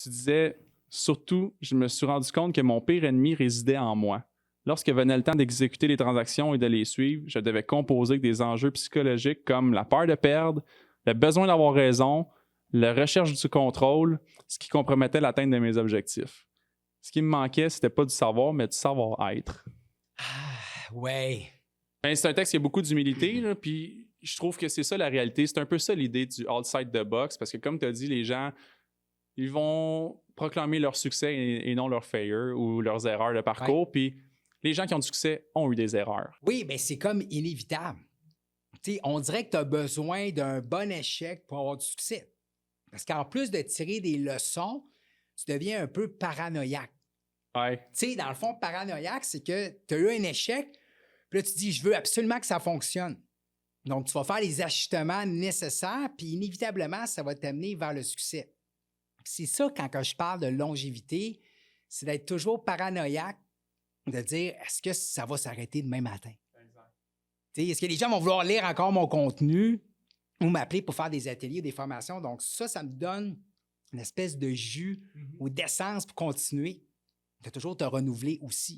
Tu disais, surtout, je me suis rendu compte que mon pire ennemi résidait en moi. Lorsque venait le temps d'exécuter les transactions et de les suivre, je devais composer avec des enjeux psychologiques comme la peur de perdre, le besoin d'avoir raison, la recherche du contrôle, ce qui compromettait l'atteinte de mes objectifs. Ce qui me manquait, c'était pas du savoir, mais du savoir-être. Ah, ouais. Ben, c'est un texte qui a beaucoup d'humilité, là, puis je trouve que c'est ça la réalité. C'est un peu ça l'idée du outside the box, parce que comme tu as dit, les gens, ils vont proclamer leur succès et non leur failure ou leurs erreurs de Ouais. parcours, puis les gens qui ont du succès ont eu des erreurs. Oui, mais c'est comme inévitable. Tu sais, on dirait que tu as besoin d'un bon échec pour avoir du succès. Parce qu'en plus de tirer des leçons, tu deviens un peu paranoïaque. Ouais, Tu sais, dans le fond, paranoïaque, c'est que tu as eu un échec, puis là, tu te dis, je veux absolument que ça fonctionne. Donc, tu vas faire les ajustements nécessaires, puis inévitablement, ça va t'amener vers le succès. C'est ça, quand je parle de longévité, c'est d'être toujours paranoïaque, de dire, est-ce que ça va s'arrêter demain matin? Tu sais, est-ce que les gens vont vouloir lire encore mon contenu ou m'appeler pour faire des ateliers ou des formations? Donc, ça me donne une espèce de jus ou d'essence pour continuer. De toujours te renouveler aussi.